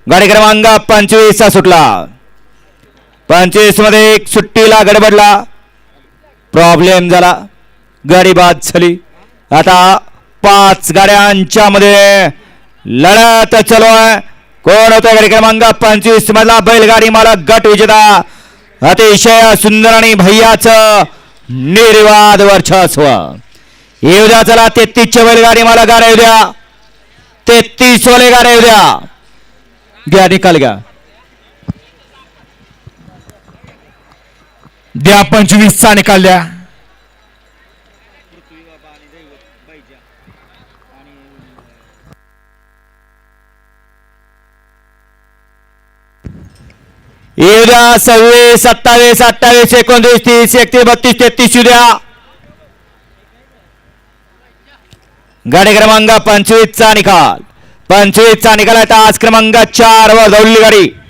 गाडी क्रमांक 25 चा सुटला. 25 मध्ये एक सुट्टीला गडबडला, प्रॉब्लेम झाला, गाडी बाद झाली. आता 5 गाड्यांच्या मध्ये लढत चालू आहे. कोण होता गाडी क्रमांक 25 मधला बैलगाडी मालक गट विजेता. अतिशय सुंदर आणि भैयाचं निर्वाद वर्चस्व. येऊ द्या चला 33 बैलगाडी मालक गाड्या येऊ द्या. 33 वाले गाड्या येऊ द्या. घ्या निकाल घ्या. द्या 25 चा निकाल द्या. येऊ द्या 26 27 28 29 30 31 32 33 येऊ द्या. गाडी क्रमांक 25 चा निकाल. 25 चा निकाल आहे. तास क्रमांक 4 वर दौडली गाडी.